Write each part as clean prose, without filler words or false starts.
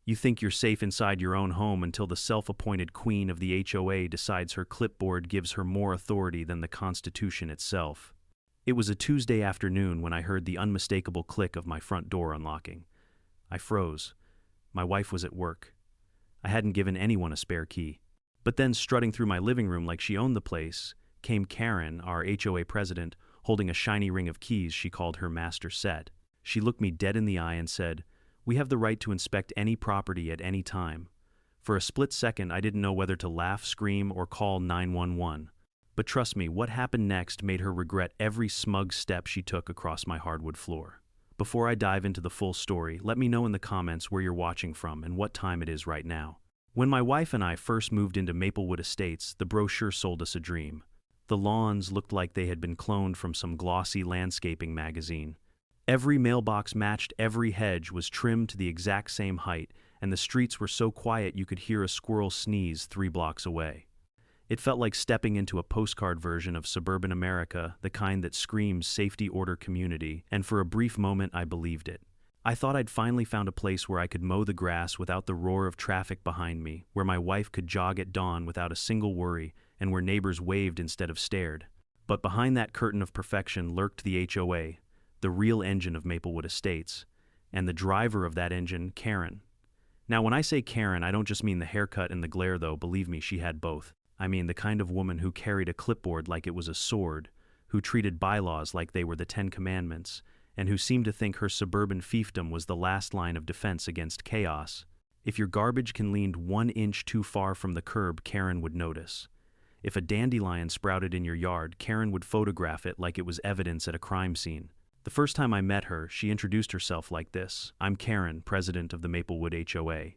You think you're safe inside your own home until the self-appointed queen of the HOA decides her clipboard gives her more authority than the Constitution itself. It was a Tuesday afternoon when I heard the unmistakable click of my front door unlocking. I froze. My wife was at work. I hadn't given anyone a spare key. But then, strutting through my living room like she owned the place, came Karen, our HOA president, holding a shiny ring of keys she called her master set. She looked me dead in the eye and said, "We have the right to inspect any property at any time." For a split second, I didn't know whether to laugh, scream, or call 911. But trust me, what happened next made her regret every smug step she took across my hardwood floor. Before I dive into the full story, let me know in the comments where you're watching from and what time it is right now. When my wife and I first moved into Maplewood Estates, the brochure sold us a dream. The lawns looked like they had been cloned from some glossy landscaping magazine. Every mailbox matched, every hedge was trimmed to the exact same height, and the streets were so quiet you could hear a squirrel sneeze 3 blocks away. It felt like stepping into a postcard version of suburban America, the kind that screams safety, order, community, and for a brief moment I believed it. I thought I'd finally found a place where I could mow the grass without the roar of traffic behind me, where my wife could jog at dawn without a single worry, and where neighbors waved instead of stared. But behind that curtain of perfection lurked the HOA, the real engine of Maplewood Estates, and the driver of that engine, Karen. Now, when I say Karen, I don't just mean the haircut and the glare, though. Believe me, she had both. I mean the kind of woman who carried a clipboard like it was a sword, who treated bylaws like they were the 10 Commandments, and who seemed to think her suburban fiefdom was the last line of defense against chaos. If your garbage can lean 1 inch too far from the curb, Karen would notice. If a dandelion sprouted in your yard, Karen would photograph it like it was evidence at a crime scene. The first time I met her, she introduced herself like this: "I'm Karen, president of the Maplewood HOA.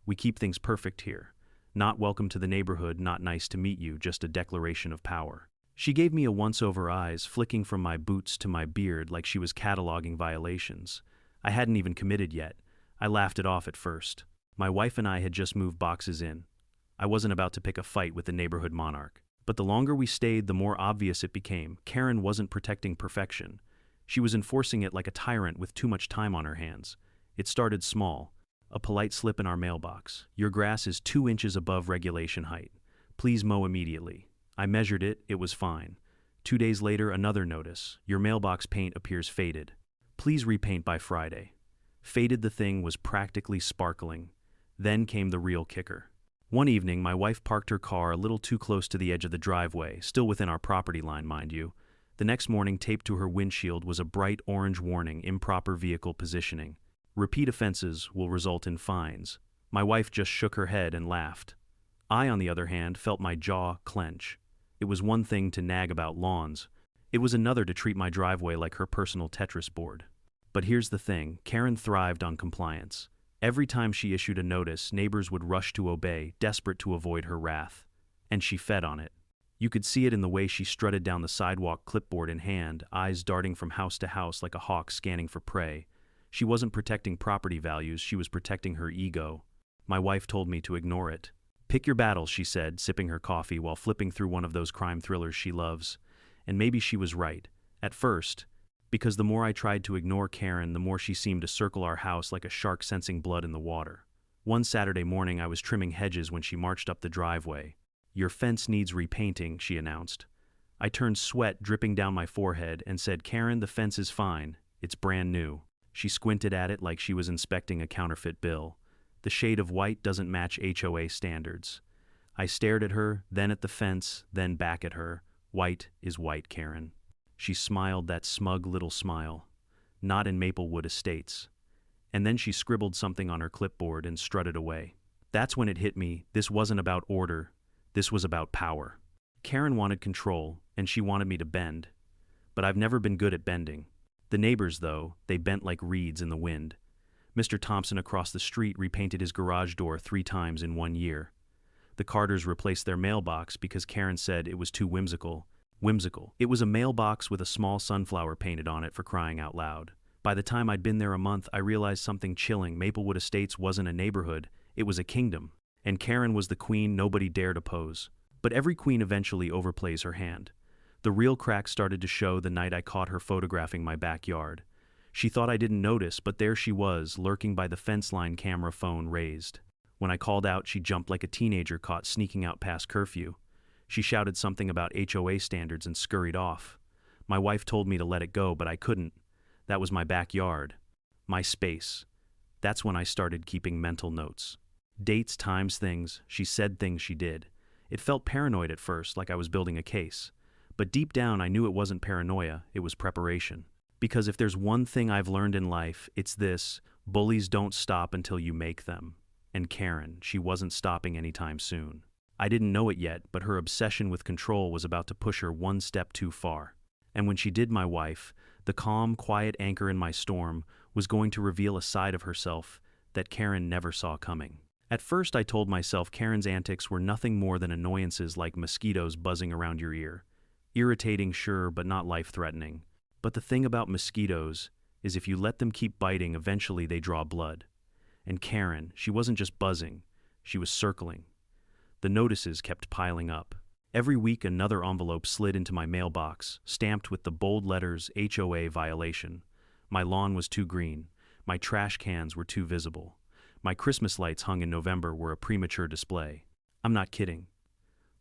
We keep things perfect here. Not welcome to the neighborhood, not nice to meet you, just a declaration of power." She gave me a once-over eyes, flicking from my boots to my beard like she was cataloging violations. I hadn't even committed yet. I laughed it off at first. My wife and I had just moved boxes in. I wasn't about to pick a fight with the neighborhood monarch. But the longer we stayed, the more obvious it became. Karen wasn't protecting perfection. She was enforcing it like a tyrant with too much time on her hands. It started small. A polite slip in our mailbox: "Your grass is 2 inches above regulation height. Please mow immediately." I measured it, it was fine. 2 days later, another notice: "Your mailbox paint appears faded. Please repaint by Friday." Faded, the thing was practically sparkling. Then came the real kicker. One evening, my wife parked her car a little too close to the edge of the driveway, still within our property line, mind you. The next morning, taped to her windshield was a bright orange warning: "Improper vehicle positioning. Repeat offenses will result in fines." My wife just shook her head and laughed. I, on the other hand, felt my jaw clench. It was one thing to nag about lawns. It was another to treat my driveway like her personal Tetris board. But here's the thing: Karen thrived on compliance. Every time she issued a notice, neighbors would rush to obey, desperate to avoid her wrath. And she fed on it. You could see it in the way she strutted down the sidewalk, clipboard in hand, eyes darting from house to house like a hawk scanning for prey. She wasn't protecting property values, she was protecting her ego. My wife told me to ignore it. "Pick your battles," she said, sipping her coffee while flipping through one of those crime thrillers she loves. And maybe she was right. At first. Because the more I tried to ignore Karen, the more she seemed to circle our house like a shark sensing blood in the water. One Saturday morning, I was trimming hedges when she marched up the driveway. "Your fence needs repainting," she announced. I turned, sweat dripping down my forehead, and said, "Karen, the fence is fine. It's brand new." She squinted at it like she was inspecting a counterfeit bill. "The shade of white doesn't match HOA standards." I stared at her, then at the fence, then back at her. "White is white, Karen." She smiled that smug little smile. "Not in Maplewood Estates." And then she scribbled something on her clipboard and strutted away. That's when it hit me: this wasn't about order. This was about power. Karen wanted control, and she wanted me to bend. But I've never been good at bending. The neighbors, though, they bent like reeds in the wind. Mr. Thompson across the street repainted his garage door 3 times in 1 year. The Carters replaced their mailbox because Karen said it was too whimsical. Whimsical. It was a mailbox with a small sunflower painted on it, for crying out loud. By the time I'd been there a month, I realized something chilling. Maplewood Estates wasn't a neighborhood, it was a kingdom. And Karen was the queen nobody dared oppose. But every queen eventually overplays her hand. The real crack started to show the night I caught her photographing my backyard. She thought I didn't notice, but there she was, lurking by the fence line, camera phone raised. When I called out, she jumped like a teenager caught sneaking out past curfew. She shouted something about HOA standards and scurried off. My wife told me to let it go, but I couldn't. That was my backyard. My space. That's when I started keeping mental notes. Dates, times, things. She said things she did. It felt paranoid at first, like I was building a case. But deep down, I knew it wasn't paranoia, it was preparation. Because if there's one thing I've learned in life, it's this: bullies don't stop until you make them. And Karen, she wasn't stopping anytime soon. I didn't know it yet, but her obsession with control was about to push her one step too far. And when she did, my wife, the calm, quiet anchor in my storm, was going to reveal a side of herself that Karen never saw coming. At first, I told myself Karen's antics were nothing more than annoyances like mosquitoes buzzing around your ear. Irritating, sure, but not life-threatening. But the thing about mosquitoes is if you let them keep biting, eventually they draw blood. And Karen, she wasn't just buzzing, she was circling. The notices kept piling up. Every week another envelope slid into my mailbox, stamped with the bold letters HOA violation. My lawn was too green. My trash cans were too visible. My Christmas lights hung in November were a premature display. I'm not kidding.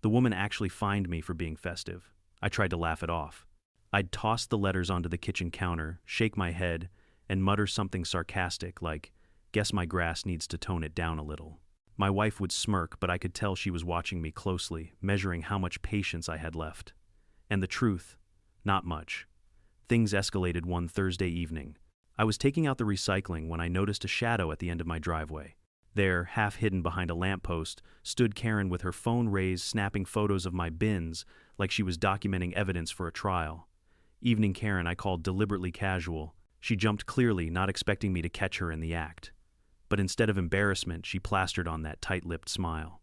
The woman actually fined me for being festive. I tried to laugh it off. I'd toss the letters onto the kitchen counter, shake my head, and mutter something sarcastic like, "Guess my grass needs to tone it down a little." My wife would smirk, but I could tell she was watching me closely, measuring how much patience I had left. And the truth? Not much. Things escalated one Thursday evening. I was taking out the recycling when I noticed a shadow at the end of my driveway. There, half hidden behind a lamppost, stood Karen with her phone raised, snapping photos of my bins like she was documenting evidence for a trial. Evening Karen I called deliberately casual. She jumped clearly, not expecting me to catch her in the act. But instead of embarrassment, she plastered on that tight-lipped smile.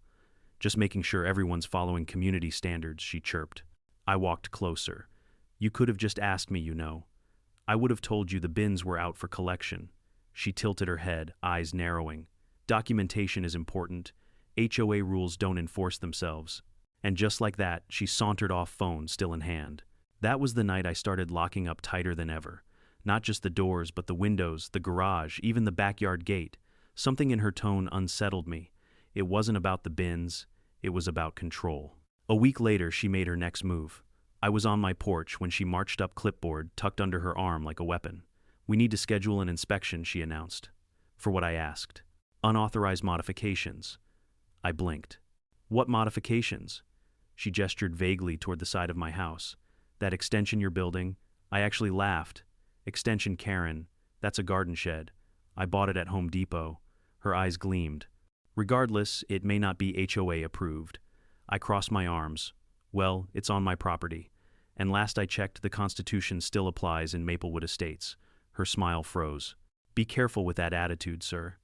"Just making sure everyone's following community standards," she chirped. I walked closer. "You could have just asked me, you know. I would have told you the bins were out for collection." She tilted her head, eyes narrowing. "Documentation is important. HOA rules don't enforce themselves." And just like that, she sauntered off, phone still in hand. That was the night I started locking up tighter than ever. Not just the doors, but the windows, the garage, even the backyard gate. Something in her tone unsettled me. It wasn't about the bins, it was about control. A week later, she made her next move. I was on my porch when she marched up, clipboard tucked under her arm like a weapon. "We need to schedule an inspection," she announced. For what I asked. "Unauthorized modifications." I blinked. "What modifications?" She gestured vaguely toward the side of my house. "That extension you're building?" I actually laughed. "Extension, Karen. That's a garden shed. I bought it at Home Depot." Her eyes gleamed. "Regardless, it may not be HOA approved." I crossed my arms. "Well, it's on my property. And last I checked, the Constitution still applies in Maplewood Estates." Her smile froze. "Be careful with that attitude, sir.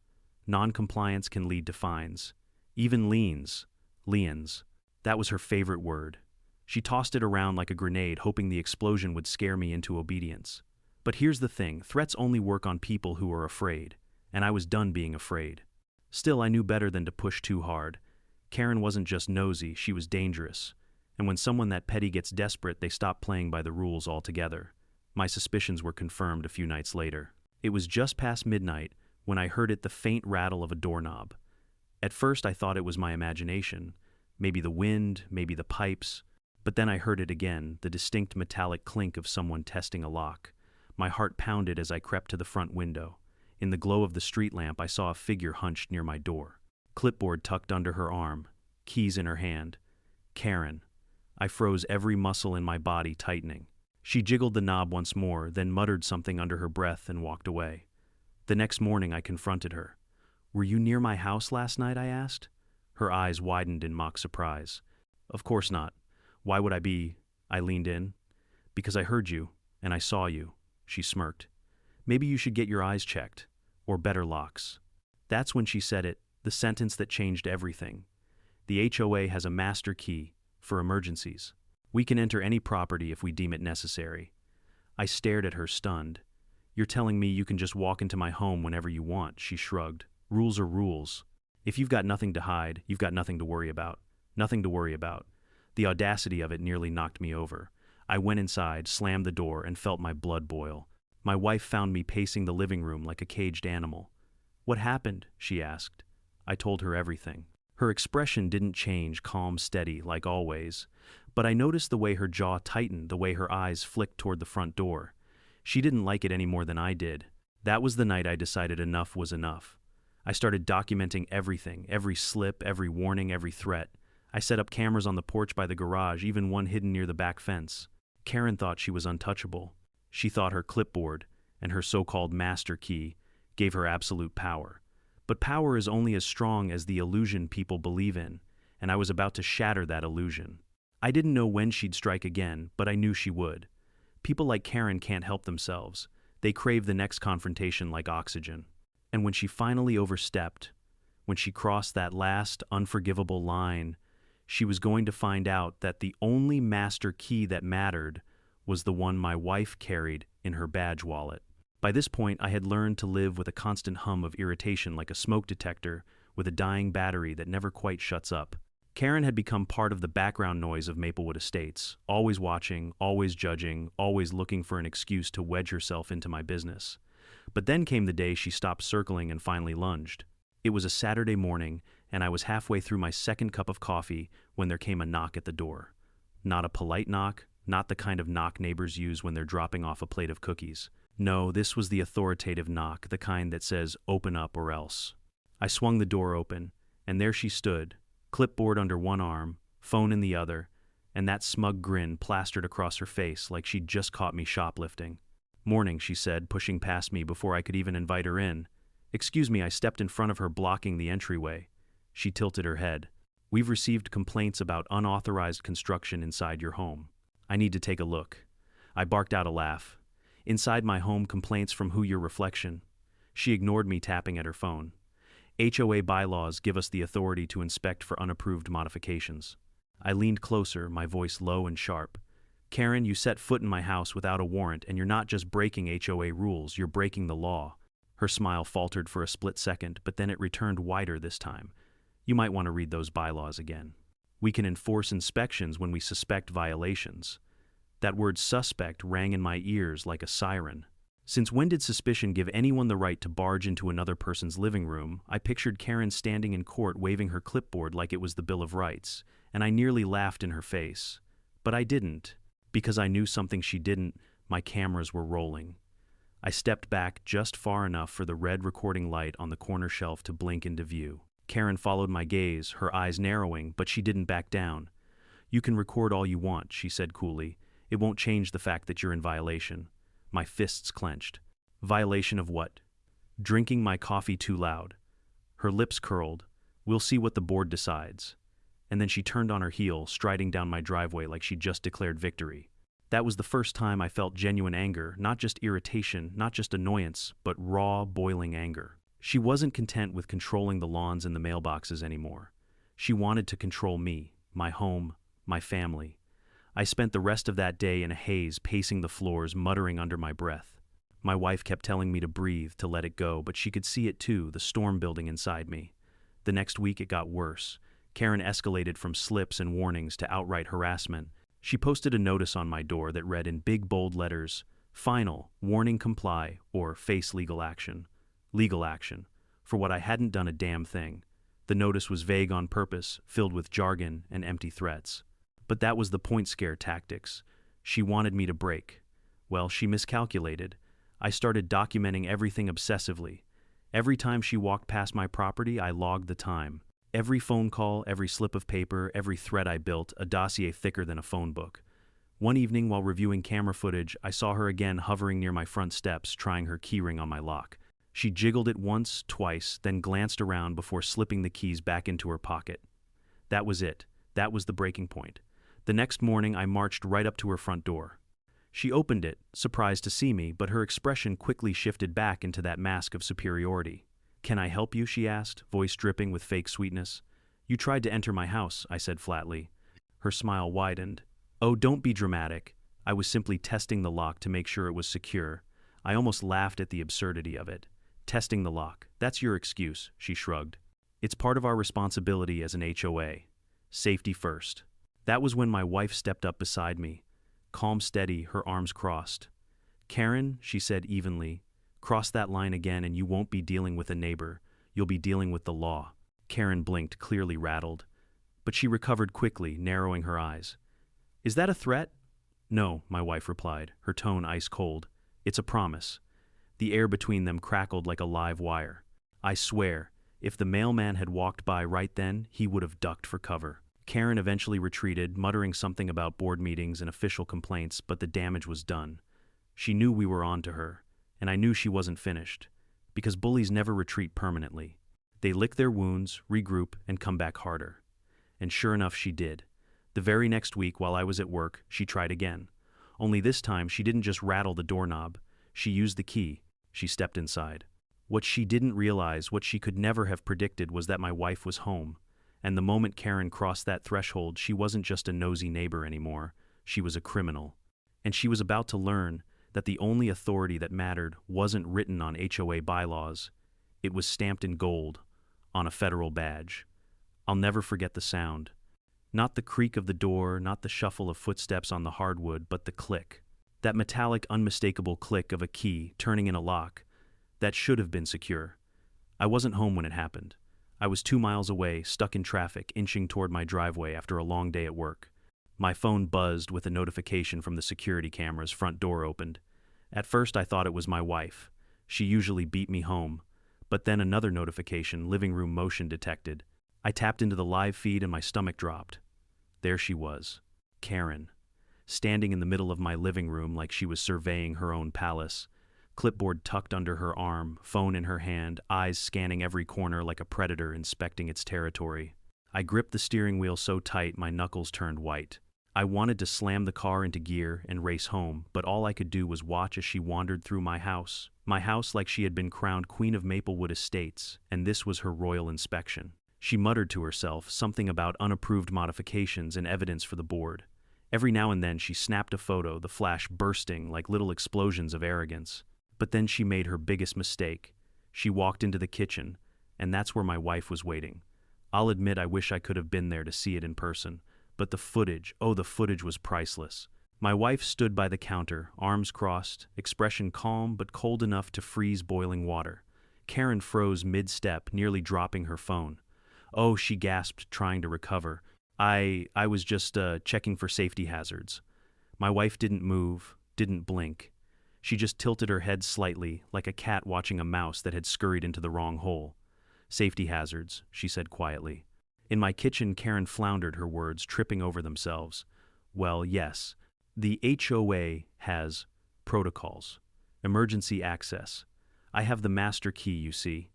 Non-compliance can lead to fines. Even liens. Liens." That was her favorite word. She tossed it around like a grenade, hoping the explosion would scare me into obedience. But here's the thing, threats only work on people who are afraid, and I was done being afraid. Still, I knew better than to push too hard. Karen wasn't just nosy, she was dangerous. And when someone that petty gets desperate, they stop playing by the rules altogether. My suspicions were confirmed a few nights later. It was just past midnight when I heard the faint rattle of a doorknob. At first I thought it was my imagination. Maybe the wind, maybe the pipes. But then I heard it again, the distinct metallic clink of someone testing a lock. My heart pounded as I crept to the front window. In the glow of the street lamp, I saw a figure hunched near my door. Clipboard tucked under her arm, keys in her hand. Karen. I froze, every muscle in my body tightening. She jiggled the knob once more, then muttered something under her breath and walked away. The next morning I confronted her. "Were you near my house last night?" I asked. Her eyes widened in mock surprise. "Of course not. Why would I be?" I leaned in. "Because I heard you, and I saw you." She smirked. "Maybe you should get your eyes checked, or better locks." That's when she said it, the sentence that changed everything. The HOA has a master key for emergencies. We can enter any property if we deem it necessary. I stared at her, stunned. "You're telling me you can just walk into my home whenever you want?" She shrugged. "Rules are rules. If you've got nothing to hide, you've got nothing to worry about. Nothing to worry about." The audacity of it nearly knocked me over. I went inside, slammed the door, and felt my blood boil. My wife found me pacing the living room like a caged animal. "What happened?" she asked. I told her everything. Her expression didn't change, calm, steady, like always, but I noticed the way her jaw tightened, the way her eyes flicked toward the front door. She didn't like it any more than I did. That was the night I decided enough was enough. I started documenting everything, every slip, every warning, every threat. I set up cameras on the porch by the garage, even one hidden near the back fence. Karen thought she was untouchable. She thought her clipboard, and her so-called master key, gave her absolute power. But power is only as strong as the illusion people believe in, and I was about to shatter that illusion. I didn't know when she'd strike again, but I knew she would. People like Karen can't help themselves. They crave the next confrontation like oxygen. And when she finally overstepped, when she crossed that last unforgivable line, she was going to find out that the only master key that mattered was the one my wife carried in her badge wallet. By this point, I had learned to live with a constant hum of irritation like a smoke detector with a dying battery that never quite shuts up. Karen had become part of the background noise of Maplewood Estates, always watching, always judging, always looking for an excuse to wedge herself into my business. But then came the day she stopped circling and finally lunged. It was a Saturday morning, and I was halfway through my second cup of coffee when there came a knock at the door. Not a polite knock, not the kind of knock neighbors use when they're dropping off a plate of cookies. No, this was the authoritative knock, the kind that says, "Open up or else." I swung the door open, and there she stood, clipboard under one arm, phone in the other, and that smug grin plastered across her face like she'd just caught me shoplifting. "Morning," she said, pushing past me before I could even invite her in. "Excuse me," I stepped in front of her, blocking the entryway. She tilted her head. "We've received complaints about unauthorized construction inside your home. I need to take a look." I barked out a laugh. "Inside my home, complaints from who? Your reflection?" She ignored me, tapping at her phone. "HOA bylaws give us the authority to inspect for unapproved modifications." I leaned closer, my voice low and sharp. "Karen, you set foot in my house without a warrant, and you're not just breaking HOA rules, you're breaking the law." Her smile faltered for a split second, but then it returned wider this time. "You might want to read those bylaws again. We can enforce inspections when we suspect violations." That word "suspect" rang in my ears like a siren. Since when did suspicion give anyone the right to barge into another person's living room? I pictured Karen standing in court waving her clipboard like it was the Bill of Rights, and I nearly laughed in her face. But I didn't, because I knew something she didn't. My cameras were rolling. I stepped back just far enough for the red recording light on the corner shelf to blink into view. Karen followed my gaze, her eyes narrowing, but she didn't back down. "You can record all you want," she said coolly. "It won't change the fact that you're in violation." My fists clenched. "Violation of what?" "Drinking my coffee too loud." Her lips curled. "We'll see what the board decides." And then she turned on her heel, striding down my driveway like she'd just declared victory. That was the first time I felt genuine anger, not just irritation, not just annoyance, but raw, boiling anger. She wasn't content with controlling the lawns and the mailboxes anymore. She wanted to control me, my home, my family. I spent the rest of that day in a haze, pacing the floors, muttering under my breath. My wife kept telling me to breathe, to let it go, but she could see it too, the storm building inside me. The next week it got worse. Karen escalated from slips and warnings to outright harassment. She posted a notice on my door that read in big bold letters, "Final, warning, comply, or face legal action." Legal action, for what I hadn't done a damn thing. The notice was vague on purpose, filled with jargon and empty threats. But that was the point, scare tactics. She wanted me to break. Well, she miscalculated. I started documenting everything obsessively. Every time she walked past my property, I logged the time. Every phone call, every slip of paper, every thread I built, a dossier thicker than a phone book. One evening, while reviewing camera footage, I saw her again hovering near my front steps, trying her keyring on my lock. She jiggled it once, twice, then glanced around before slipping the keys back into her pocket. That was it. That was the breaking point. The next morning, I marched right up to her front door. She opened it, surprised to see me, but her expression quickly shifted back into that mask of superiority. "Can I help you?" she asked, voice dripping with fake sweetness. "You tried to enter my house," I said flatly. Her smile widened. "Oh, don't be dramatic. I was simply testing the lock to make sure it was secure." I almost laughed at the absurdity of it. "Testing the lock. That's your excuse," she shrugged. "It's part of our responsibility as an HOA. Safety first." That was when my wife stepped up beside me. Calm, steady, her arms crossed. Karen, she said evenly, cross that line again and you won't be dealing with a neighbor, you'll be dealing with the law. Karen blinked, clearly rattled. But she recovered quickly, narrowing her eyes. Is that a threat? No, my wife replied, her tone ice cold. It's a promise. The air between them crackled like a live wire. I swear, if the mailman had walked by right then, he would have ducked for cover. Karen eventually retreated, muttering something about board meetings and official complaints, but the damage was done. She knew we were on to her, and I knew she wasn't finished, because bullies never retreat permanently. They lick their wounds, regroup, and come back harder. And sure enough, she did. The very next week, while I was at work, she tried again. Only this time, she didn't just rattle the doorknob. She used the key. She stepped inside. What she didn't realize, what she could never have predicted, was that my wife was home. And the moment Karen crossed that threshold, she wasn't just a nosy neighbor anymore. She was a criminal. And she was about to learn that the only authority that mattered wasn't written on HOA bylaws. It was stamped in gold, on a federal badge. I'll never forget the sound. Not the creak of the door, not the shuffle of footsteps on the hardwood, but the click. That metallic, unmistakable click of a key turning in a lock that should have been secure. I wasn't home when it happened. I was 2 miles away, stuck in traffic, inching toward my driveway after a long day at work. My phone buzzed with a notification from the security cameras. Front door opened. At first I thought it was my wife. She usually beat me home. But then another notification, living room motion detected. I tapped into the live feed and my stomach dropped. There she was, Karen, standing in the middle of my living room like she was surveying her own palace. Clipboard tucked under her arm, phone in her hand, eyes scanning every corner like a predator inspecting its territory. I gripped the steering wheel so tight my knuckles turned white. I wanted to slam the car into gear and race home, but all I could do was watch as she wandered through my house like she had been crowned Queen of Maplewood Estates, and this was her royal inspection. She muttered to herself something about unapproved modifications and evidence for the board. Every now and then she snapped a photo, the flash bursting like little explosions of arrogance. But then she made her biggest mistake. She walked into the kitchen, and that's where my wife was waiting. I'll admit I wish I could have been there to see it in person, but the footage, oh, the footage was priceless. My wife stood by the counter, arms crossed, expression calm but cold enough to freeze boiling water. Karen froze mid-step, nearly dropping her phone. Oh, she gasped, trying to recover. I was just checking for safety hazards. My wife didn't move, didn't blink. She just tilted her head slightly, like a cat watching a mouse that had scurried into the wrong hole. Safety hazards, she said quietly. In my kitchen, Karen floundered, her words tripping over themselves. Well, yes. The HOA has protocols. Emergency access. I have the master key, you see.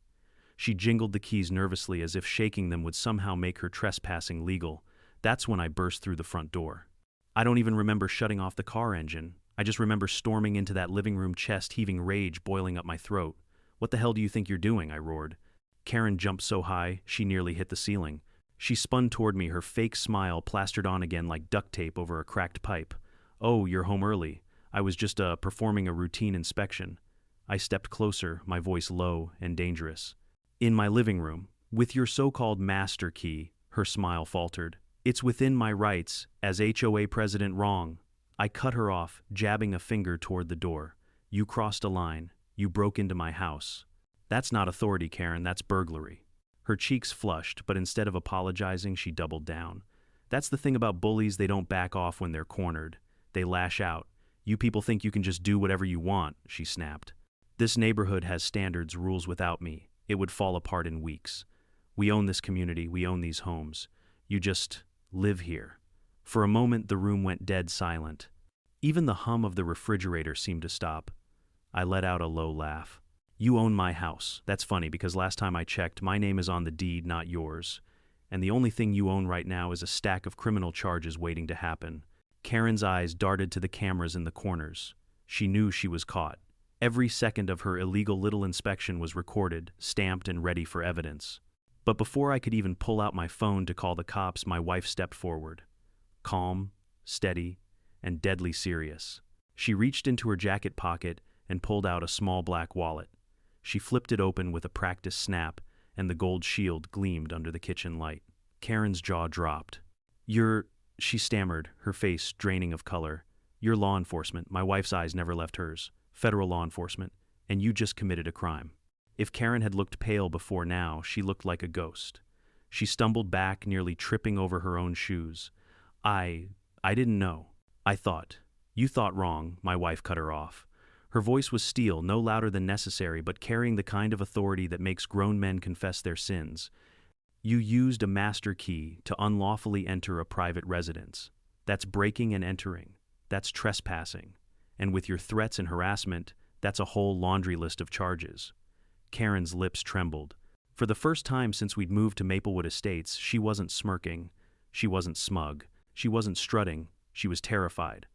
She jingled the keys nervously as if shaking them would somehow make her trespassing legal. That's when I burst through the front door. I don't even remember shutting off the car engine. I just remember storming into that living room, chest heaving, rage boiling up my throat. What the hell do you think you're doing? I roared. Karen jumped so high, she nearly hit the ceiling. She spun toward me, her fake smile plastered on again like duct tape over a cracked pipe. Oh, you're home early. I was just performing a routine inspection. I stepped closer, my voice low and dangerous. In my living room, with your so-called master key, her smile faltered. It's within my rights, as HOA president. Wrong. I cut her off, jabbing a finger toward the door. You crossed a line. You broke into my house. That's not authority, Karen, that's burglary. Her cheeks flushed, but instead of apologizing, she doubled down. That's the thing about bullies, they don't back off when they're cornered. They lash out. You people think you can just do whatever you want, she snapped. This neighborhood has standards, rules. Without me, it would fall apart in weeks. We own this community, we own these homes. You just live here. For a moment, the room went dead silent. Even the hum of the refrigerator seemed to stop. I let out a low laugh. You own my house. That's funny because last time I checked, my name is on the deed, not yours. And the only thing you own right now is a stack of criminal charges waiting to happen. Karen's eyes darted to the cameras in the corners. She knew she was caught. Every second of her illegal little inspection was recorded, stamped, and ready for evidence. But before I could even pull out my phone to call the cops, my wife stepped forward. Calm, steady, and deadly serious. She reached into her jacket pocket and pulled out a small black wallet. She flipped it open with a practiced snap, and the gold shield gleamed under the kitchen light. Karen's jaw dropped. She stammered, her face draining of color. You're law enforcement. My wife's eyes never left hers. federal law enforcement, and you just committed a crime. If Karen had looked pale before now, she looked like a ghost. She stumbled back, nearly tripping over her own shoes. I didn't know. I thought. You thought wrong, my wife cut her off. Her voice was steel, no louder than necessary, but carrying the kind of authority that makes grown men confess their sins. You used a master key to unlawfully enter a private residence. That's breaking and entering. That's trespassing. And with your threats and harassment, that's a whole laundry list of charges. Karen's lips trembled. For the first time since we'd moved to Maplewood Estates, she wasn't smirking. She wasn't smug. She wasn't strutting. She was terrified.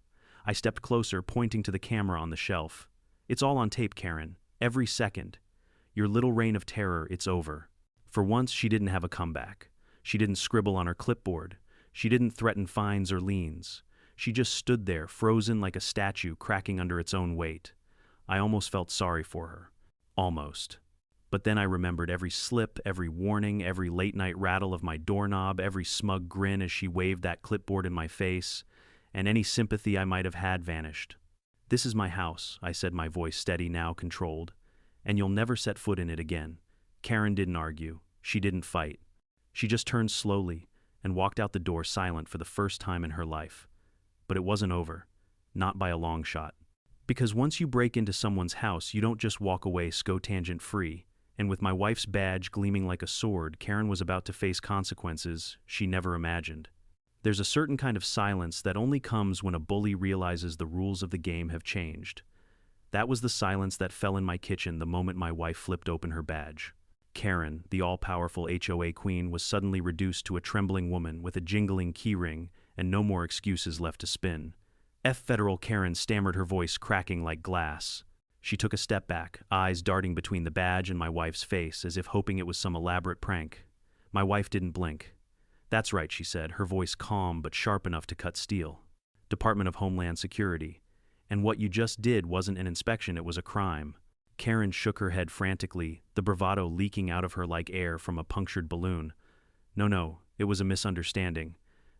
I stepped closer, pointing to the camera on the shelf. It's all on tape, Karen. Every second. Your little reign of terror, it's over. For once, she didn't have a comeback. She didn't scribble on her clipboard. She didn't threaten fines or liens. She just stood there, frozen like a statue cracking under its own weight. I almost felt sorry for her. Almost. But then I remembered every slip, every warning, every late-night rattle of my doorknob, every smug grin as she waved that clipboard in my face, and any sympathy I might have had vanished. This is my house, I said, my voice steady, now controlled, and you'll never set foot in it again. Karen didn't argue. She didn't fight. She just turned slowly and walked out the door silent for the first time in her life. But it wasn't over. Not by a long shot. Because once you break into someone's house, you don't just walk away scotangent-free. And with my wife's badge gleaming like a sword, Karen was about to face consequences she never imagined. There's a certain kind of silence that only comes when a bully realizes the rules of the game have changed. That was the silence that fell in my kitchen the moment my wife flipped open her badge. Karen, the all-powerful HOA queen, was suddenly reduced to a trembling woman with a jingling keyring and no more excuses left to spin. Federal Karen stammered, her voice cracking like glass. She took a step back, eyes darting between the badge and my wife's face, as if hoping it was some elaborate prank. My wife didn't blink. That's right, she said, her voice calm but sharp enough to cut steel. Department of Homeland Security. And what you just did wasn't an inspection, it was a crime. Karen shook her head frantically, the bravado leaking out of her like air from a punctured balloon. No, it was a misunderstanding.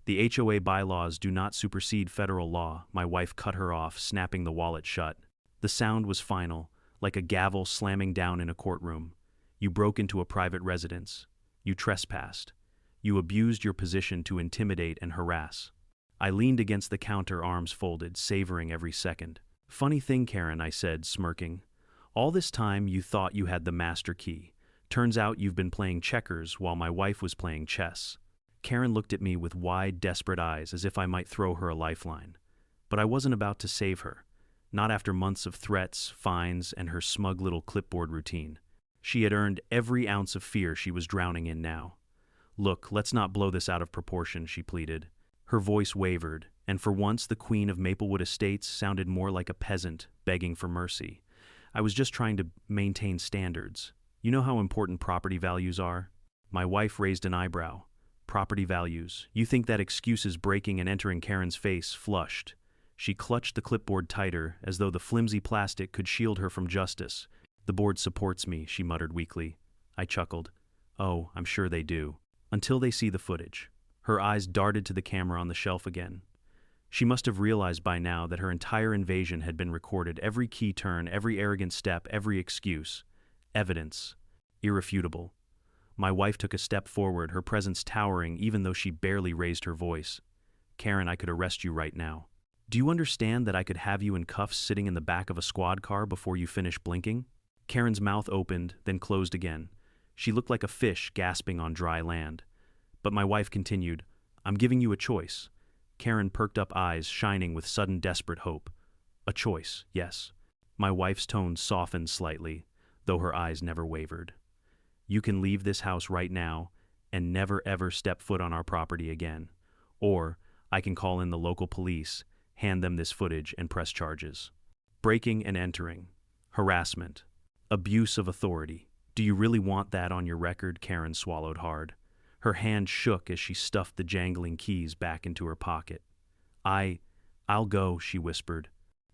The HOA bylaws do not supersede federal law, my wife cut her off, snapping the wallet shut. The sound was final, like a gavel slamming down in a courtroom. You broke into a private residence. You trespassed. You abused your position to intimidate and harass. I leaned against the counter, arms folded, savoring every second. Funny thing, Karen, I said, smirking. All this time you thought you had the master key. Turns out you've been playing checkers while my wife was playing chess. Karen looked at me with wide, desperate eyes as if I might throw her a lifeline. But I wasn't about to save her. Not after months of threats, fines, and her smug little clipboard routine. She had earned every ounce of fear she was drowning in now. Look, let's not blow this out of proportion, she pleaded. Her voice wavered, and for once the queen of Maplewood Estates sounded more like a peasant begging for mercy. I was just trying to maintain standards. You know how important property values are? My wife raised an eyebrow. Property values. You think that excuses breaking and entering Karen's face, flushed. She clutched the clipboard tighter, as though the flimsy plastic could shield her from justice. The board supports me, she muttered weakly. I chuckled. Oh, I'm sure they do. Until they see the footage. Her eyes darted to the camera on the shelf again. She must have realized by now that her entire invasion had been recorded, every key turn, every arrogant step, every excuse. Evidence. Irrefutable. My wife took a step forward, her presence towering even though she barely raised her voice. Karen, I could arrest you right now. Do you understand that I could have you in cuffs sitting in the back of a squad car before you finish blinking? Karen's mouth opened, then closed again. She looked like a fish gasping on dry land. But my wife continued, I'm giving you a choice. Karen perked up, eyes shining with sudden desperate hope. A choice, yes. My wife's tone softened slightly, though her eyes never wavered. You can leave this house right now and never ever step foot on our property again. Or I can call in the local police, hand them this footage, and press charges. Breaking and entering. Harassment. Abuse of authority. Do you really want that on your record? Karen swallowed hard. Her hand shook as she stuffed the jangling keys back into her pocket. I'll go, she whispered.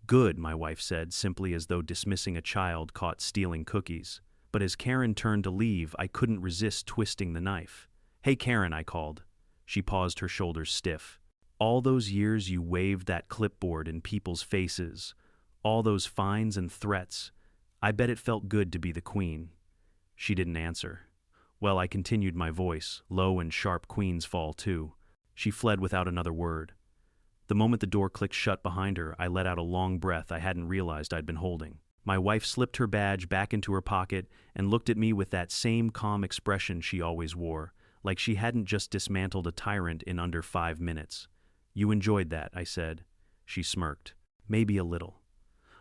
Good, my wife said, simply as though dismissing a child caught stealing cookies. But as Karen turned to leave, I couldn't resist twisting the knife. Hey, Karen, I called. She paused, her shoulders stiff. All those years you waved that clipboard in people's faces. All those fines and threats. I bet it felt good to be the queen. She didn't answer. Well, I continued my voice, low and sharp. Queens fall too. She fled without another word. The moment the door clicked shut behind her, I let out a long breath I hadn't realized I'd been holding. My wife slipped her badge back into her pocket and looked at me with that same calm expression she always wore, like she hadn't just dismantled a tyrant in under 5 minutes. You enjoyed that, I said. She smirked. Maybe a little.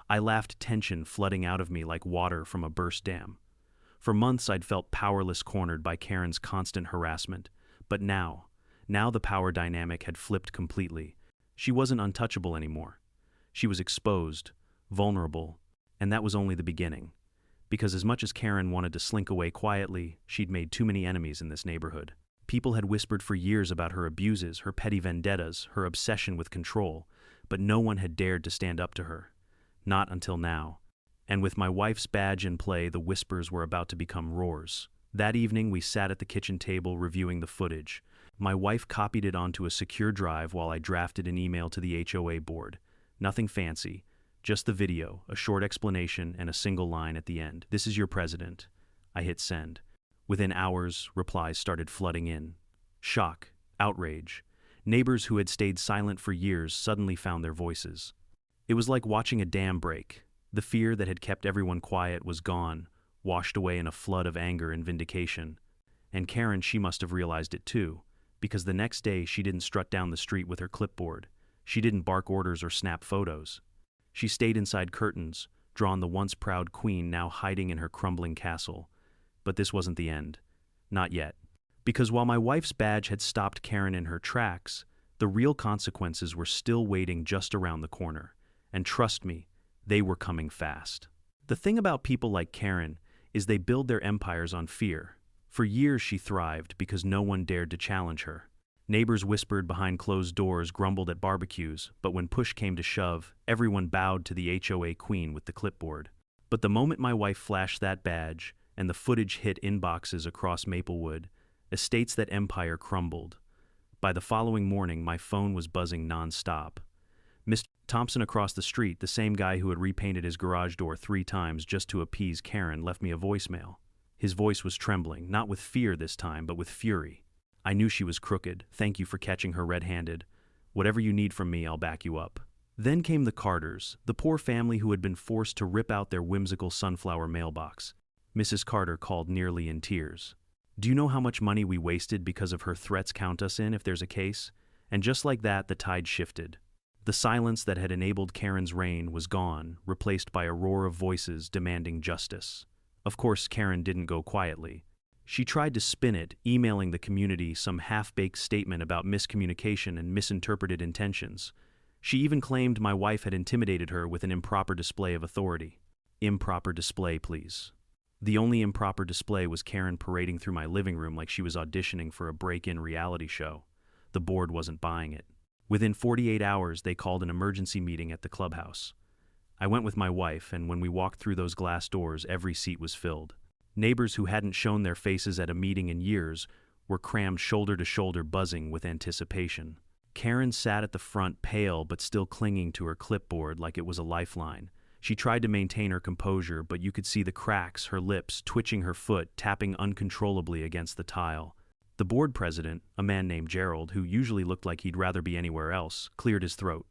I laughed, tension flooding out of me like water from a burst dam. For months I'd felt powerless, cornered by Karen's constant harassment. But now the power dynamic had flipped completely. She wasn't untouchable anymore. She was exposed, vulnerable, and that was only the beginning. Because as much as Karen wanted to slink away quietly, she'd made too many enemies in this neighborhood. People had whispered for years about her abuses, her petty vendettas, her obsession with control, but no one had dared to stand up to her. Not until now. And with my wife's badge in play, the whispers were about to become roars. That evening, we sat at the kitchen table reviewing the footage. My wife copied it onto a secure drive while I drafted an email to the HOA board. Nothing fancy, just the video, a short explanation, and a single line at the end. This is your president. I hit send. Within hours, replies started flooding in. Shock, outrage. Neighbors who had stayed silent for years suddenly found their voices. It was like watching a dam break. The fear that had kept everyone quiet was gone, washed away in a flood of anger and vindication. And Karen, she must have realized it too, because the next day she didn't strut down the street with her clipboard. She didn't bark orders or snap photos. She stayed inside curtains, drawn the once proud queen now hiding in her crumbling castle. But this wasn't the end. Not yet. Because while my wife's badge had stopped Karen in her tracks, the real consequences were still waiting just around the corner. And trust me, they were coming fast. The thing about people like Karen is they build their empires on fear. For years she thrived because no one dared to challenge her. Neighbors whispered behind closed doors, grumbled at barbecues, but when push came to shove, everyone bowed to the HOA queen with the clipboard. But the moment my wife flashed that badge and the footage hit inboxes across Maplewood, estates, that empire crumbled. By the following morning, my phone was buzzing nonstop. Mr. Thompson across the street, the same guy who had repainted his garage door 3 times just to appease Karen, left me a voicemail. His voice was trembling, not with fear this time, but with fury. I knew she was crooked. Thank you for catching her red-handed. Whatever you need from me, I'll back you up. Then came the Carters, the poor family who had been forced to rip out their whimsical sunflower mailbox. Mrs. Carter called nearly in tears. Do you know how much money we wasted because of her threats? Count us in if there's a case. And just like that, the tide shifted. The silence that had enabled Karen's reign was gone, replaced by a roar of voices demanding justice. Of course, Karen didn't go quietly. She tried to spin it, emailing the community some half-baked statement about miscommunication and misinterpreted intentions. She even claimed my wife had intimidated her with an improper display of authority. Improper display, please. The only improper display was Karen parading through my living room like she was auditioning for a break-in reality show. The board wasn't buying it. Within 48 hours, they called an emergency meeting at the clubhouse. I went with my wife, and when we walked through those glass doors, every seat was filled. Neighbors who hadn't shown their faces at a meeting in years were crammed shoulder to shoulder, buzzing with anticipation. Karen sat at the front, pale but still clinging to her clipboard like it was a lifeline. She tried to maintain her composure, but you could see the cracks, her lips, twitching, her foot tapping uncontrollably against the tile. The board president, a man named Gerald, who usually looked like he'd rather be anywhere else, cleared his throat.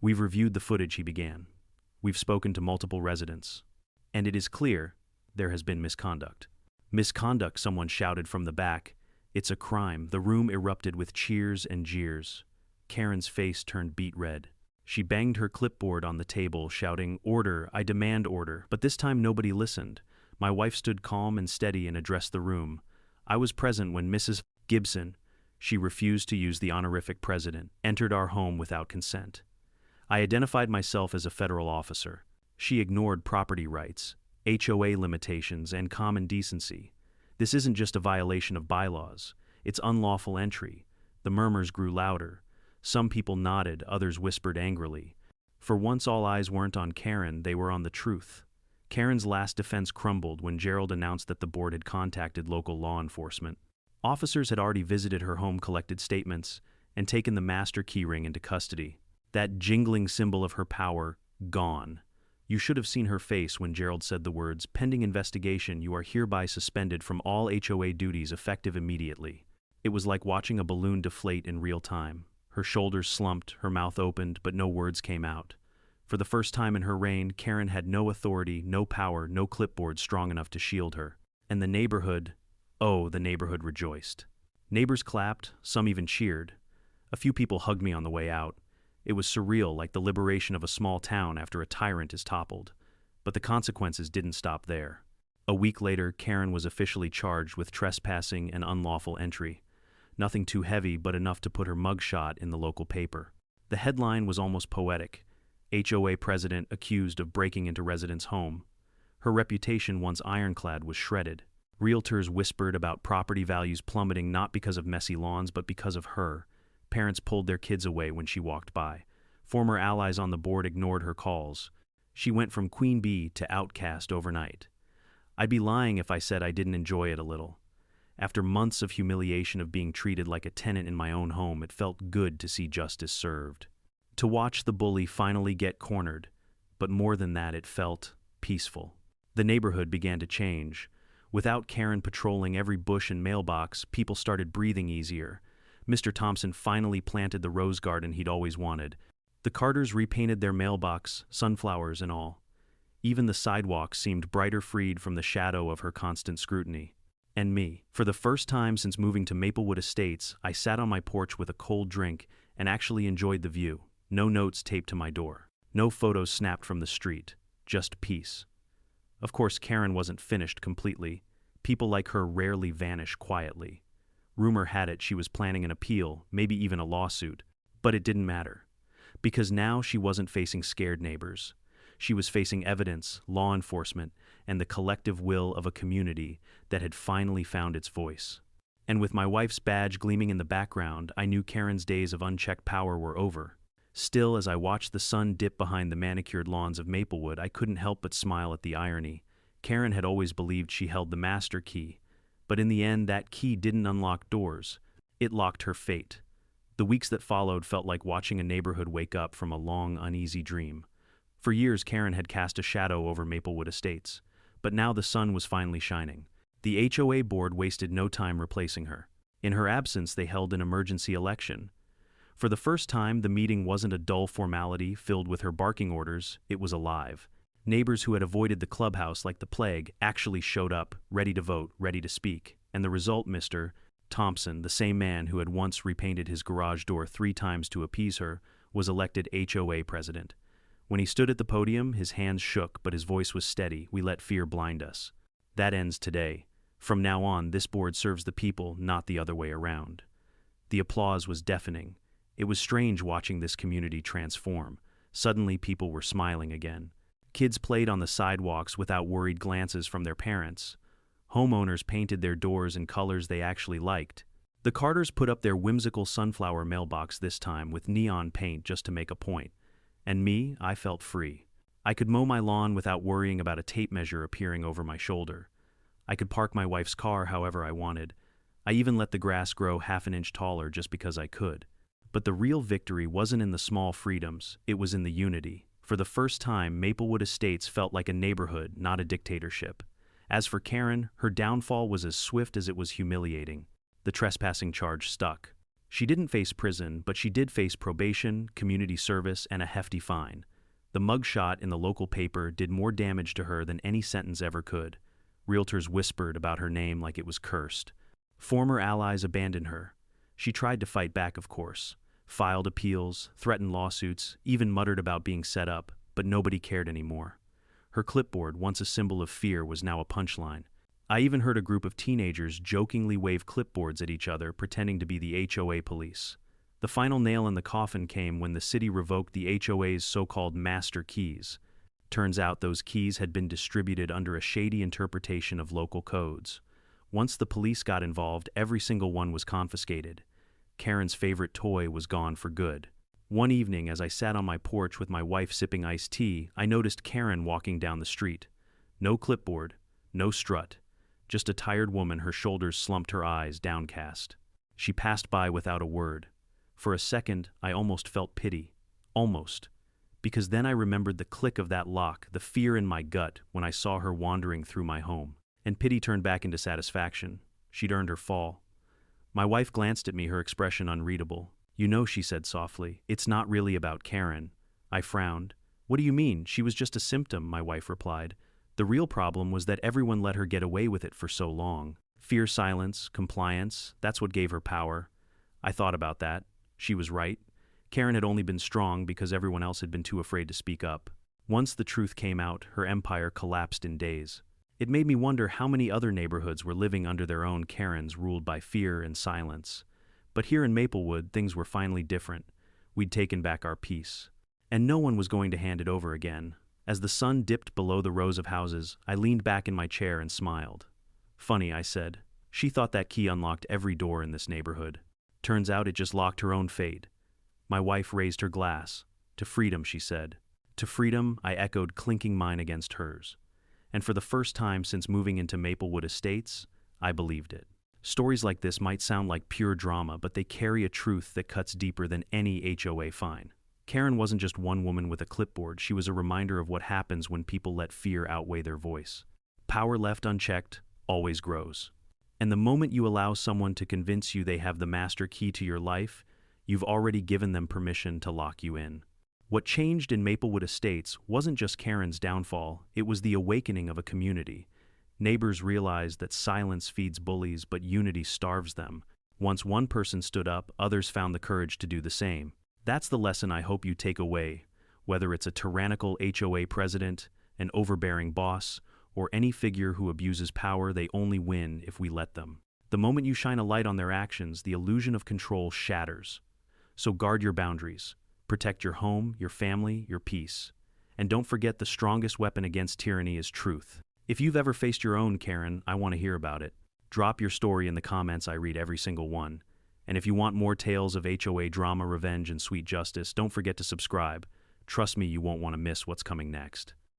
We've reviewed the footage, he began. We've spoken to multiple residents. And it is clear there has been misconduct. Misconduct, someone shouted from the back. It's a crime. The room erupted with cheers and jeers. Karen's face turned beet red. She banged her clipboard on the table, shouting, "Order, I demand order." But this time nobody listened. My wife stood calm and steady and addressed the room. I was present when Mrs. Gibson, she refused to use the honorific president, entered our home without consent. I identified myself as a federal officer. She ignored property rights, HOA limitations, and common decency. This isn't just a violation of bylaws. It's unlawful entry. The murmurs grew louder. Some people nodded, others whispered angrily. For once all eyes weren't on Karen, they were on the truth. Karen's last defense crumbled when Gerald announced that the board had contacted local law enforcement. Officers had already visited her home, collected statements, and taken the master keyring into custody. That jingling symbol of her power, Gone. You should have seen her face when Gerald said the words, "Pending investigation, you are hereby suspended from all HOA duties effective immediately." It was like watching a balloon deflate in real time. Her shoulders slumped, her mouth opened, but no words came out. For the first time in her reign, Karen had no authority, no power, no clipboard strong enough to shield her. And the neighborhood, oh, the neighborhood rejoiced. Neighbors clapped, some even cheered. A few people hugged me on the way out. It was surreal, like the liberation of a small town after a tyrant is toppled. But the consequences didn't stop there. A week later, Karen was officially charged with trespassing and unlawful entry. Nothing too heavy, but enough to put her mugshot in the local paper. The headline was almost poetic. HOA president accused of breaking into resident's home. Her reputation, once ironclad, was shredded. Realtors whispered about property values plummeting not because of messy lawns, but because of her. Parents pulled their kids away when she walked by. Former allies on the board ignored her calls. She went from queen bee to outcast overnight. I'd be lying if I said I didn't enjoy it a little. After months of humiliation of being treated like a tenant in my own home, it felt good to see justice served. To watch the bully finally get cornered, but more than that, it felt peaceful. The neighborhood began to change. Without Karen patrolling every bush and mailbox, people started breathing easier. Mr. Thompson finally planted the rose garden he'd always wanted. The Carters repainted their mailbox, sunflowers and all. Even the sidewalks seemed brighter, freed from the shadow of her constant scrutiny. And me. For the first time since moving to Maplewood Estates, I sat on my porch with a cold drink and actually enjoyed the view. No notes taped to my door. No photos snapped from the street. Just peace. Of course, Karen wasn't finished completely. People like her rarely vanish quietly. Rumor had it she was planning an appeal, maybe even a lawsuit. But it didn't matter. Because now she wasn't facing scared neighbors. She was facing evidence, law enforcement, and the collective will of a community that had finally found its voice. And with my wife's badge gleaming in the background, I knew Karen's days of unchecked power were over. Still, as I watched the sun dip behind the manicured lawns of Maplewood, I couldn't help but smile at the irony. Karen had always believed she held the master key. But in the end, that key didn't unlock doors. It locked her fate. The weeks that followed felt like watching a neighborhood wake up from a long, uneasy dream. For years, Karen had cast a shadow over Maplewood Estates. But now the sun was finally shining. The HOA board wasted no time replacing her. In her absence, they held an emergency election. For the first time, the meeting wasn't a dull formality filled with her barking orders, it was alive. Neighbors who had avoided the clubhouse like the plague actually showed up, ready to vote, ready to speak. And the result, Mr. Thompson, the same man who had once repainted his garage door 3 times to appease her, was elected HOA president. When he stood at the podium, his hands shook, but his voice was steady. We let fear blind us. That ends today. From now on, this board serves the people, not the other way around. The applause was deafening. It was strange watching this community transform. Suddenly, people were smiling again. Kids played on the sidewalks without worried glances from their parents. Homeowners painted their doors in colors they actually liked. The Carters put up their whimsical sunflower mailbox this time with neon paint just to make a point. And me, I felt free. I could mow my lawn without worrying about a tape measure appearing over my shoulder. I could park my wife's car however I wanted. I even let the grass grow half an inch taller just because I could. But the real victory wasn't in the small freedoms, it was in the unity. For the first time, Maplewood Estates felt like a neighborhood, not a dictatorship. As for Karen, her downfall was as swift as it was humiliating. The trespassing charge stuck. She didn't face prison, but she did face probation, community service, and a hefty fine. The mugshot in the local paper did more damage to her than any sentence ever could. Realtors whispered about her name like it was cursed. Former allies abandoned her. She tried to fight back, of course. Filed appeals, threatened lawsuits, even muttered about being set up, but nobody cared anymore. Her clipboard, once a symbol of fear, was now a punchline. I even heard a group of teenagers jokingly wave clipboards at each other, pretending to be the HOA police. The final nail in the coffin came when the city revoked the HOA's so-called master keys. Turns out those keys had been distributed under a shady interpretation of local codes. Once the police got involved, every single one was confiscated. Karen's favorite toy was gone for good. One evening, as I sat on my porch with my wife sipping iced tea, I noticed Karen walking down the street. No clipboard, no strut, just a tired woman, her shoulders slumped, her eyes downcast. She passed by without a word. For a second, I almost felt pity. Almost. because then I remembered the click of that lock, the fear in my gut when I saw her wandering through my home. And pity turned back into satisfaction. She'd earned her fall. My wife glanced at me, her expression unreadable. "You know," she said softly, "it's not really about Karen." I frowned. "What do you mean? She was just a symptom," my wife replied. "The real problem was that everyone let her get away with it for so long. Fear, silence, compliance, that's what gave her power." I thought about that. She was right. Karen had only been strong because everyone else had been too afraid to speak up. Once the truth came out, her empire collapsed in days. It made me wonder how many other neighborhoods were living under their own Karens ruled by fear and silence. But here in Maplewood, things were finally different. We'd taken back our peace. And no one was going to hand it over again. As the sun dipped below the rows of houses, I leaned back in my chair and smiled. "Funny," I said. "She thought that key unlocked every door in this neighborhood. Turns out it just locked her own fate." My wife raised her glass. "To freedom," she said. "To freedom," I echoed, clinking mine against hers. And for the first time since moving into Maplewood Estates, I believed it. Stories like this might sound like pure drama, but they carry a truth that cuts deeper than any HOA fine. Karen wasn't just one woman with a clipboard, she was a reminder of what happens when people let fear outweigh their voice. Power left unchecked always grows. And the moment you allow someone to convince you they have the master key to your life, you've already given them permission to lock you in. What changed in Maplewood Estates wasn't just Karen's downfall, it was the awakening of a community. Neighbors realized that silence feeds bullies, but unity starves them. Once one person stood up, others found the courage to do the same. That's the lesson I hope you take away, whether it's a tyrannical HOA president, an overbearing boss, or any figure who abuses power. They only win if we let them. The moment you shine a light on their actions, the illusion of control shatters. So guard your boundaries. Protect your home, your family, your peace. And don't forget, the strongest weapon against tyranny is truth. If you've ever faced your own Karen, I want to hear about it. Drop your story in the comments, I read every single one. And if you want more tales of HOA drama, revenge, and sweet justice, don't forget to subscribe. Trust me, you won't want to miss what's coming next.